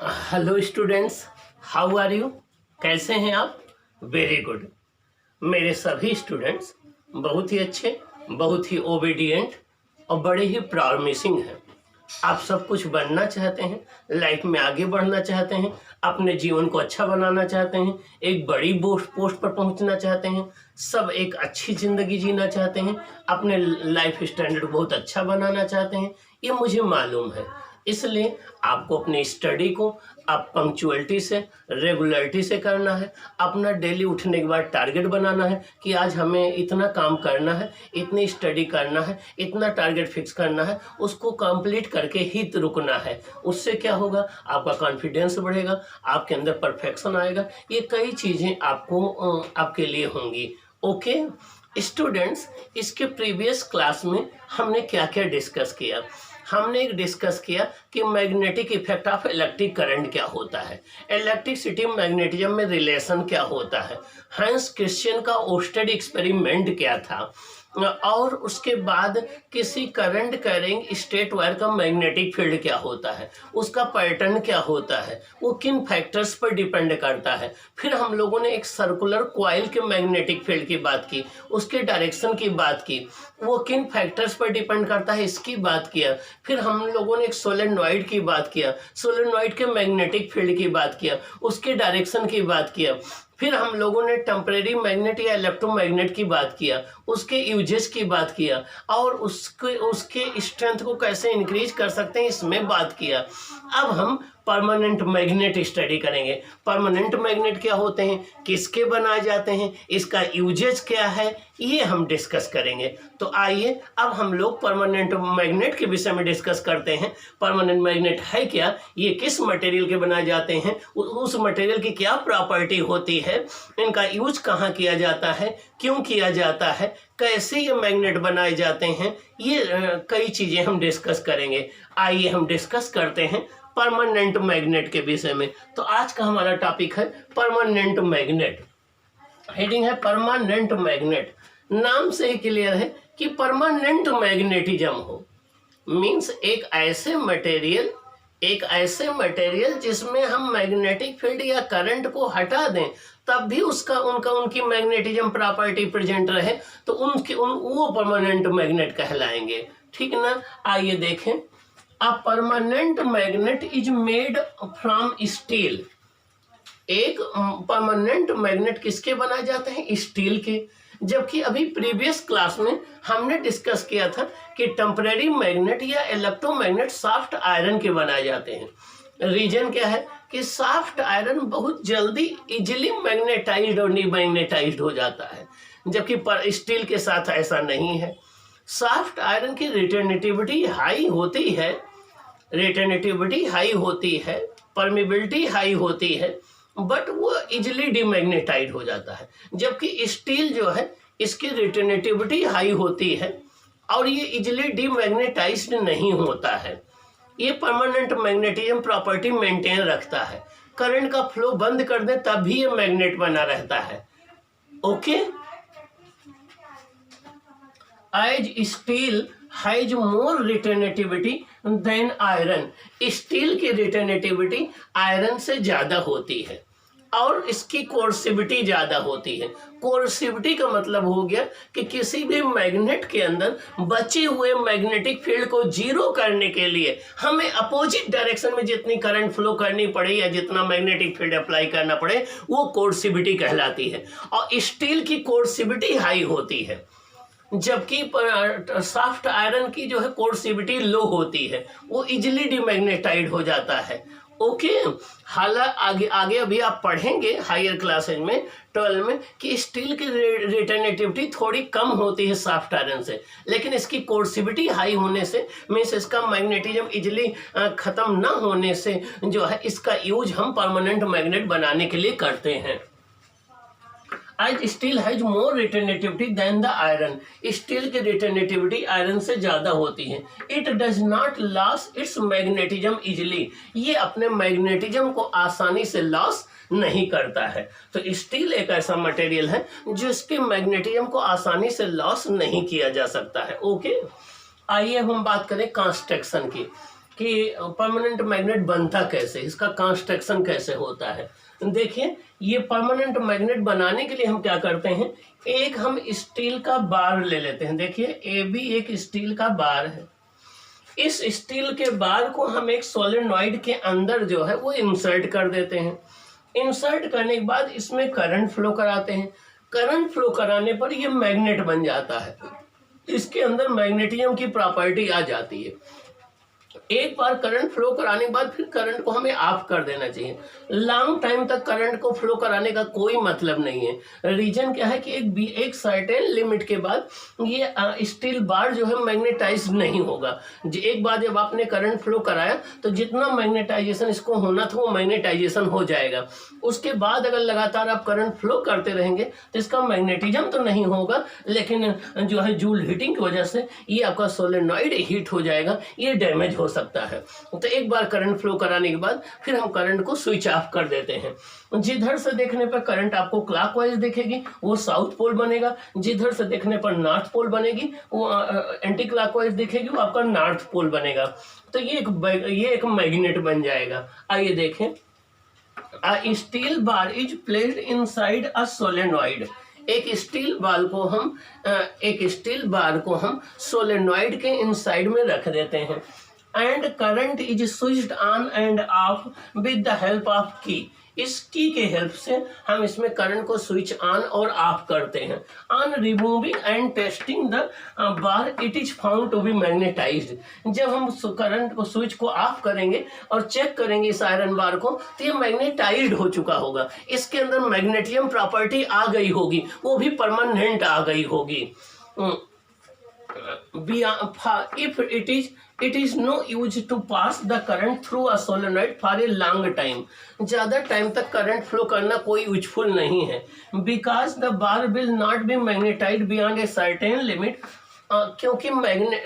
Hello students, how are you? कैसे हैं आप? Very good. मेरे सभी स्टूडेंट्स बहुत ही अच्छे, बहुत ही ओबीडिएंट और बड़े ही प्रॉमिसिंग हैं। आप सब कुछ बनना चाहते हैं, लाइफ में आगे बढ़ना चाहते हैं, अपने जीवन को अच्छा बनाना चाहते हैं, एक बड़ी पोस्ट पर पहुंचना चाहते हैं, सब एक अच्छी ज़िंदगी जीना चाहते हैं, अपने लाइफ स्टैंडर्ड बहुत अच्छा बनाना चाहते हैं, ये मुझे मालूम है। इसलिए आपको अपनी स्टडी को आप पंक्चुअलिटी से, रेगुलरिटी से करना है। अपना डेली उठने के बाद टारगेट बनाना है कि आज हमें इतना काम करना है, इतनी स्टडी करना है, इतना टारगेट फिक्स करना है, उसको कंप्लीट करके ही रुकना है। उससे क्या होगा? आपका कॉन्फिडेंस बढ़ेगा, आपके अंदर परफेक्शन आएगा, ये कई चीज़ें आपके लिए होंगी। ओके स्टूडेंट्स, इसके प्रीवियस क्लास में हमने क्या क्या डिस्कस किया? हमने एक डिस्कस किया कि magnetic effect of electric current क्या होता है, इलेक्ट्रिसिटी मैग्नेटिज्म में रिलेशन क्या होता है, हांस क्रिश्चियन का ओस्टेड एक्सपेरिमेंट क्या था, और उसके बाद किसी करंट कैरिंग स्टेट वायर का मैग्नेटिक फील्ड क्या होता है, उसका पैटर्न क्या होता है, वो किन फैक्टर्स पर डिपेंड करता है। फिर हम लोगों ने एक सर्कुलर कॉइल के मैग्नेटिक फील्ड की बात की, उसके डायरेक्शन की बात की, वो किन फैक्टर्स पर डिपेंड करता है इसकी बात किया। फिर हम लोगों ने एक सोलेनॉइड की बात किया, सोलेनॉइड के मैग्नेटिक फील्ड की बात किया, उसके डायरेक्शन की बात किया। फिर हम लोगों ने टेम्परेरी मैग्नेट या इलेक्ट्रोमैग्नेट की बात किया, उसके यूजेस की बात किया, और उसके स्ट्रेंथ को कैसे इंक्रीज कर सकते हैं इसमें बात किया। अब हम परमानेंट मैग्नेट स्टडी करेंगे। परमानेंट मैग्नेट क्या होते हैं, किसके बनाए जाते हैं, इसका यूजेज क्या है, ये हम डिस्कस करेंगे। तो आइए अब हम लोग परमानेंट मैग्नेट के विषय में डिस्कस करते हैं। परमानेंट मैग्नेट है क्या, ये किस मटेरियल के बनाए जाते हैं, उस मटेरियल की क्या प्रॉपर्टी होती है, इनका यूज कहाँ किया जाता है, क्यों किया जाता है, कैसे ये मैग्नेट बनाए जाते हैं, ये कई चीज़ें हम डिस्कस करेंगे। आइए हम डिस्कस करते हैं परमानेंट मैग्नेट के विषय में। तो आज का हमारा टॉपिक है परमानेंट मैग्नेट। हेडिंग है परमानेंट मैग्नेट। नाम से ही क्लियर है कि परमानेंट मैग्नेटिज्म हो, मींस एक ऐसे मटेरियल जिसमें हम मैग्नेटिक फील्ड या करंट को हटा दें तब भी उनकी मैग्नेटिज्म प्रॉपर्टी प्रेजेंट रहे, तो वो परमानेंट मैग्नेट कहलाएंगे। ठीक ना? आइए देखें। A permanent magnet is made from steel। एक परमानेंट मैग्नेट किसके बनाए जाते हैं? स्टील के। जबकि अभी प्रीवियस क्लास में हमने डिस्कस किया था कि टेम्परेरी मैग्नेट या इलेक्ट्रोमैग्नेट सॉफ्ट आयरन के बनाए जाते हैं। रीजन क्या है कि सॉफ्ट आयरन बहुत जल्दी इजिली मैग्नेटाइज्ड और डीमैग्नेटाइज्ड हो जाता है, जबकि स्टील के साथ ऐसा नहीं है। सॉफ्ट आयरन की रिटेनेटिविटी हाई होती है, परमिबिलिटी हाई होती है, बट वो इजिली डीमैग्नेटाइज हो जाता है। जबकि स्टील जो है इसकी रिटेनेटिविटी हाई होती है और ये इजिली डीमैग्नेटाइज्ड नहीं होता है। ये परमानेंट मैग्नेटिज्म प्रॉपर्टी मेंटेन रखता है। करंट का फ्लो बंद कर दें तब भी ये मैग्नेट बना रहता है। Okay. As steel has more retentivity than iron। Steel की रिटेनेटिविटी आयरन से ज़्यादा होती है और इसकी कोर्सिविटी ज़्यादा होती है। कोर्सिविटी का मतलब हो गया कि किसी भी मैग्नेट के अंदर बचे हुए मैग्नेटिक फील्ड को जीरो करने के लिए हमें अपोजिट डायरेक्शन में जितनी करंट फ्लो करनी पड़े या जितना मैग्नेटिक फील्ड अप्लाई करना पड़े वो कोर्सिविटी कहलाती है। और स्टील की कोर्सिविटी हाई होती है, जबकि सॉफ्ट आयरन की जो है कोर्सिविटी लो होती है, वो इजिली डीमैग्नेटाइज हो जाता है। ओके। हालांकि आगे अभी आप पढ़ेंगे हायर क्लासेज में 12 में कि स्टील की रिटेनेटिविटी थोड़ी कम होती है सॉफ्ट आयरन से, लेकिन इसकी कोर्सिविटी हाई होने से मीन्स इसका मैग्नेटिज्म इजिली खत्म ना होने से जो है इसका यूज हम परमानेंट मैग्नेट बनाने के लिए करते हैं। As steel has more retentivity than the iron। Steel की रिटेनेटिविटी आयरन से ज़्यादा होती है। It does not lose its magnetism easily। ये अपने मैग्नेटिज्म को आसानी से लॉस नहीं करता है। तो स्टील एक ऐसा मटेरियल है जिसके मैग्नेटिज्म को आसानी से लॉस नहीं किया जा सकता है। ओके। आइए हम बात करें कंस्ट्रक्शन की। कि परमानेंट मैग्नेट बनता कैसे, इसका कंस्ट्रक्शन कैसे होता है। देखिए, ये परमानेंट मैग्नेट बनाने के लिए हम क्या करते हैं, एक हम स्टील का बार ले लेते हैं। देखिए, ए बी एक स्टील का बार है। इस स्टील के बार को हम एक सोलेनॉइड के अंदर जो है वो इंसर्ट कर देते हैं। इंसर्ट करने के बाद इसमें करंट फ्लो कराते हैं। करंट फ्लो कराने पर ये मैग्नेट बन जाता है। इसके अंदर मैग्नेटिज्म की प्रॉपर्टी आ जाती है। एक बार करंट फ्लो कराने के बाद फिर करंट को हमें ऑफ कर देना चाहिए। लॉन्ग टाइम तक करंट को फ्लो कराने का कोई मतलब नहीं है। रीजन क्या है कि एक सर्टेन लिमिट के बाद ये स्टील बार जो है मैग्नेटाइज नहीं होगा। एक बार जब आपने करंट फ्लो कराया तो जितना मैग्नेटाइजेशन इसको होना था वो मैग्नेटाइजेशन हो जाएगा। उसके बाद अगर लगातार आप करंट फ्लो करते रहेंगे तो इसका मैग्नेटिज्म तो नहीं होगा, लेकिन जो है जूल हीटिंग की वजह से ये आपका सोलेनॉइड हीट हो जाएगा, ये डैमेज हो सकता है। तो एक बार करंट फ्लो कराने के बाद फिर हम करंट को स्विच ऑफ कर देते हैं। जिधर से देखने पर करंट आपको क्लॉकवाइज दिखेगी वो साउथ पोल बनेगा, जिधर से देखने पर नॉर्थ पोल बनेगी वो एंटी क्लॉकवाइज दिखेगी वो आपका नॉर्थ पोल बनेगा। तो ये एक मैग्नेट बन जाएगा। आइए देखें, A steel bar is placed inside a solenoid। एक स्टील बार को हम सोलेनॉइड के इनसाइड में रख देते हैं। And current is switched on end of with the help of की। इस की के हेल्प से हम इसमें करंट को स्विच ऑन और ऑफ करते हैं। On removing and testing the bar it is found to be magnetised. जब हम करंट को स्विच को ऑफ करेंगे और चेक करेंगे इस आयरन बार को तो ये मैग्नेटाइज्ड हो चुका होगा। इसके अंदर मैग्नेटियम प्रॉपर्टी आ गई होगी, वो भी परमानेंट आ गई होगी। If it is no use to pass the current through a solenoid for a long time। ज़्यादा टाइम तक करंट फ्लो करना कोई यूजफुल नहीं है। Because the bar will not be magnetized beyond a certain limit। क्योंकि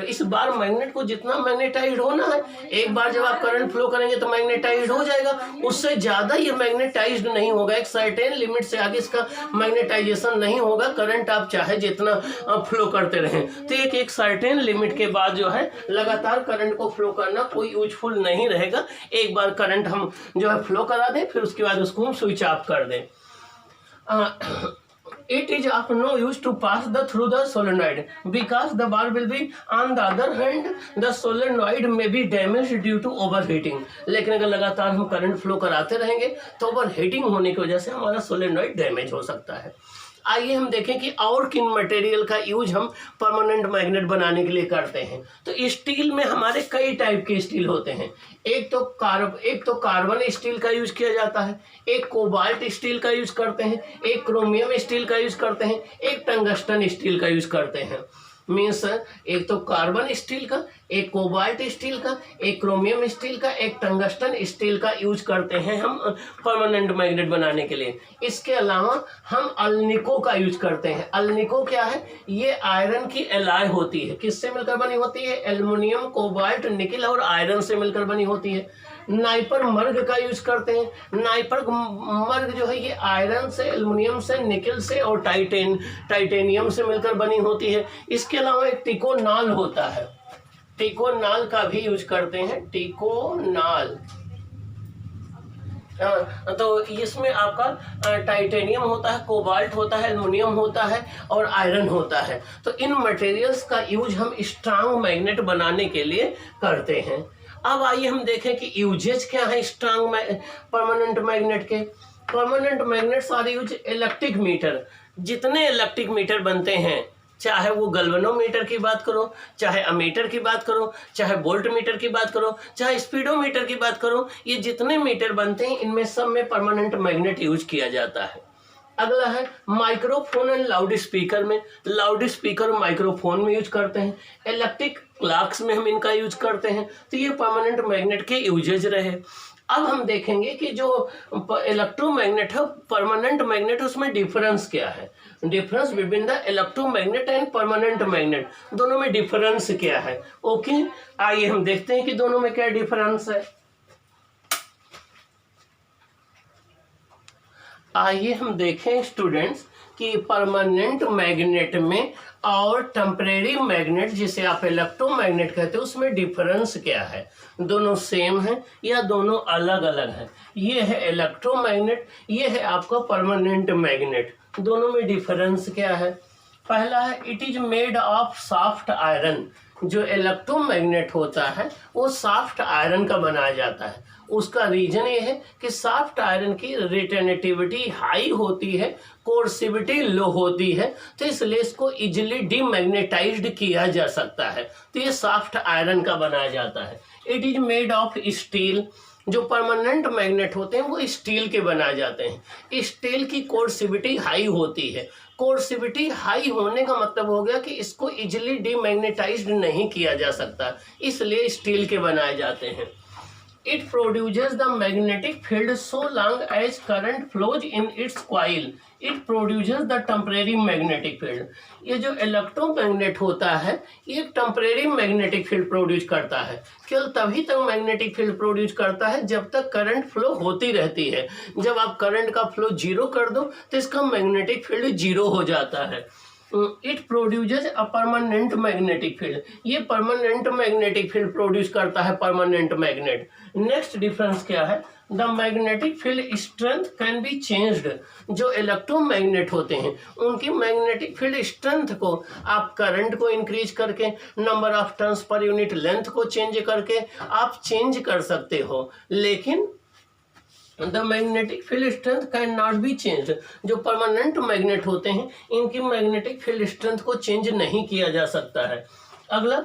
इस bar magnet को जितना मैग्नेटाइज होना है, एक बार जब आप करंट फ्लो करेंगे तो मैग्नेटाइज हो जाएगा, उससे ज़्यादा ये मैग्नेटाइज्ड नहीं होगा। एक सर्टेन लिमिट से आगे इसका मैग्नेटाइजेशन नहीं होगा, करंट आप चाहे जितना फ्लो करते रहें। तो एक सर्टेन लिमिट के बाद जो है लगातार करंट को फ्लो करना कोई यूजफुल नहीं रहेगा। एक बार करंट हम जो है फ्लो करा दें, फिर उसके बाद उसको हम स्विच ऑफ कर दें। It is of no use to pass through the solenoid because the bar will be on the other hand the solenoid may be damaged due to overheating। लेकिन अगर लगातार हम करंट फ्लो कराते रहेंगे तो overheating होने की वजह से हमारा सोलेनॉइड डैमेज हो सकता है। आइए हम देखें कि और किन मटेरियल का यूज हम परमानेंट मैग्नेट बनाने के लिए करते हैं। तो स्टील में हमारे कई टाइप के स्टील होते हैं। एक तो कार्बन स्टील का यूज किया जाता है, एक कोबाल्ट स्टील का यूज करते हैं, एक क्रोमियम स्टील का यूज करते हैं, एक टंगस्टन स्टील का यूज करते हैं। मीन्स एक तो कार्बन स्टील का, एक कोबाल्ट स्टील का, एक क्रोमियम स्टील का, एक टंगस्टन स्टील का यूज करते हैं हम परमानेंट मैग्नेट बनाने के लिए। इसके अलावा हम अल्निको का यूज करते हैं। अल्निको क्या है, ये आयरन की एलॉय होती है। किससे मिलकर बनी होती है, एल्युमिनियम, कोबाल्ट, निकल और आयरन से मिलकर बनी होती है। नाइपर मर्ग का यूज करते हैं। नाइपर मर्ग जो है ये आयरन से, एल्युमिनियम से, निकल से और टाइटेनियम से मिलकर बनी होती है। इसके अलावा एक टिकोनाल होता है, टिकोनाल का भी यूज करते हैं। टिकोनाल तो इसमें आपका टाइटेनियम होता है, कोबाल्ट होता है, एल्युमिनियम होता है और आयरन होता है। तो इन मटेरियल्स का यूज हम स्ट्रांग मैग्नेट बनाने के लिए करते हैं। अब आइए हम देखें कि यूजेज क्या है स्ट्रांग परमानेंट मैग्नेट के। Permanent magnets are use electric meter. जितने इलेक्ट्रिक मीटर बनते हैं, चाहे वो गैल्वेनोमीटर की बात करो, चाहे अमीटर की बात करो, चाहे वोल्ट मीटर की बात करो, चाहे स्पीडोमीटर की बात करो, ये जितने मीटर बनते हैं इनमें सब में परमानेंट मैग्नेट यूज किया जाता है। अगला है माइक्रोफोन एंड लाउड स्पीकर में। लाउड स्पीकर और माइक्रोफोन में यूज करते हैं। इलेक्ट्रिक क्लॉक्स में हम इनका यूज करते हैं। तो ये परमानेंट मैग्नेट के यूजेज रहे। अब हम देखेंगे कि जो इलेक्ट्रोमैग्नेट है, परमानेंट मैग्नेट, उसमें डिफरेंस क्या है। Difference between the electromagnet and permanent magnet, दोनों में डिफरेंस क्या है। ओके, आइए हम देखते हैं कि दोनों में क्या डिफरेंस है। आइए हम देखें स्टूडेंट्स कि परमानेंट मैग्नेट में और टेम्परेरी मैग्नेट जिसे आप इलेक्ट्रोमैग्नेट कहते हो उसमें डिफरेंस क्या है, दोनों सेम है या दोनों अलग अलग है। ये है इलेक्ट्रोमैग्नेट, ये है आपका परमानेंट मैग्नेट, दोनों में डिफरेंस क्या है। पहला है it is made of soft iron, जो इलेक्ट्रोमैग्नेट होता है वो सॉफ्ट आयरन का बनाया जाता है। उसका रीजन ये है कि सॉफ्ट आयरन की रिटेनेटिविटी हाई होती है, कोर्सिविटी लो होती है, तो इसलिए इसको इजिली डीमैग्नेटाइज्ड किया जा सकता है, तो ये सॉफ्ट आयरन का बनाया जाता है। It is made of steel, जो परमानेंट मैग्नेट होते हैं वो स्टील के बनाए जाते हैं। स्टील की कोर्सिविटी हाई होती है, कोर्सिविटी हाई होने का मतलब हो गया कि इसको इजिली डीमैग्नेटाइज्ड नहीं किया जा सकता, इसलिए स्टील के बनाए जाते हैं। It produces the magnetic field so long as current flows in its coil. It produces the temporary magnetic field. ये जो इलेक्ट्रोमैग्नेट होता है ये टेम्परेरी मैग्नेटिक फील्ड प्रोड्यूस करता है, केवल तभी तक मैग्नेटिक फील्ड प्रोड्यूस करता है जब तक करंट फ्लो होती रहती है। जब आप करंट का फ्लो जीरो कर दो तो इसका मैग्नेटिक फील्ड जीरो हो जाता है। It produces a permanent magnetic field, ये परमानेंट मैग्नेटिक फील्ड प्रोड्यूस करता है परमानेंट मैग्नेट। नेक्स्ट डिफरेंस क्या है, the magnetic field strength can be changed, जो इलेक्ट्रोमैग्नेट होते हैं उनकी मैग्नेटिक फील्ड स्ट्रेंथ को आप करंट को इंक्रीज करके, नंबर ऑफ टर्न्स पर यूनिट लेंथ को चेंज करके आप चेंज कर सकते हो, लेकिन the magnetic field strength can not be change, जो परमानेंट मैग्नेट होते हैं इनकी मैग्नेटिक फील्ड स्ट्रेंथ को चेंज नहीं किया जा सकता है। अगला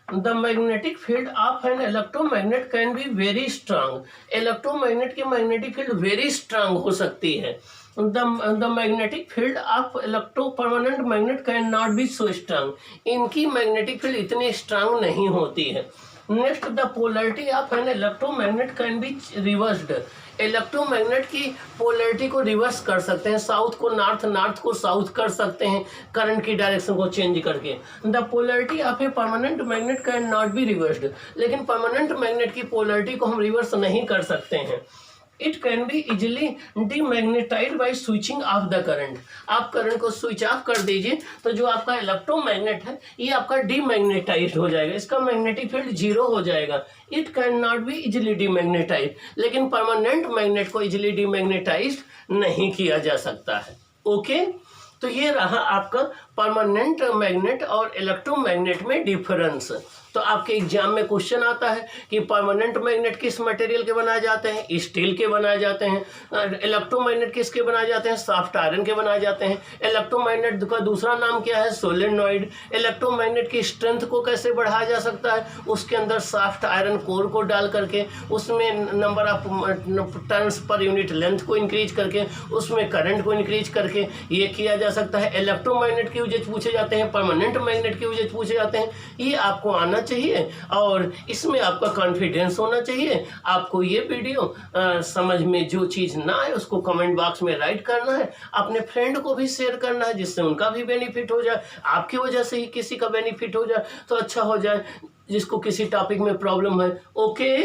the magnetic field of an electromagnet can be very strong, electromagnet की मैग्नेटिक फील्ड वेरी स्ट्रांग हो सकती है। The magnetic field of electro permanent magnet can not be so strong, इनकी मैग्नेटिक फील्ड इतनी स्ट्रांग नहीं होती है। Next the polarity of an electromagnet can be reversed, electromagnet की पोलैरिटी को रिवर्स कर सकते हैं, साउथ को नॉर्थ, नॉर्थ को साउथ कर सकते हैं करंट की डायरेक्शन को चेंज करके। The polarity of a permanent magnet can not be reversed, लेकिन परमानेंट मैग्नेट की पोलैरिटी को हम रिवर्स नहीं कर सकते हैं। It can be easily demagnetized by switching off the current, आप करंट को स्विच ऑफ कर दीजिए तो जो आपका इलेक्ट्रोमैग्नेट है ये आपका डीमैग्नेटाइज्ड हो जाएगा, इसका मैग्नेटिक फील्ड जीरो हो जाएगा। It can not be easily demagnetized, लेकिन परमानेंट मैग्नेट को इजिली डीमैग्नेटाइज्ड नहीं किया जा सकता है। ओके, तो ये रहा आपका परमानेंट मैग्नेट और इलेक्ट्रोमैग्नेट में डिफरेंस। तो आपके एग्जाम में क्वेश्चन आता है कि परमानेंट मैग्नेट किस मटेरियल के बनाए जाते हैं, स्टील के बनाए जाते हैं। इलेक्ट्रोमैग्नेट किसके बनाए जाते हैं, सॉफ्ट आयरन के बनाए जाते हैं। इलेक्ट्रोमैग्नेट का दूसरा नाम क्या है, सोलेनॉइड। इलेक्ट्रोमैग्नेट की स्ट्रेंथ को कैसे बढ़ाया जा सकता है, उसके अंदर सॉफ्ट आयरन कोर को डाल करके, उसमें नंबर ऑफ टर्न्स पर यूनिट लेंथ को इंक्रीज करके, उसमें करंट को इंक्रीज करके ये किया जा सकता है। इलेक्ट्रोमैग्नेट की यूजेज पूछे जाते हैं, परमानेंट मैग्नेट की यूजेज पूछे जाते हैं। ये आपको आना चाहिए और इसमें आपका कॉन्फिडेंस होना चाहिए। आपको ये वीडियो समझ में जो चीज़ ना आए उसको कमेंट बॉक्स में राइट करना है, अपने फ्रेंड को भी शेयर करना है जिससे उनका भी बेनिफिट हो जाए, आपकी वजह से ही किसी का बेनिफिट हो जाए तो अच्छा हो जाए, जिसको किसी टॉपिक में प्रॉब्लम है। ओके।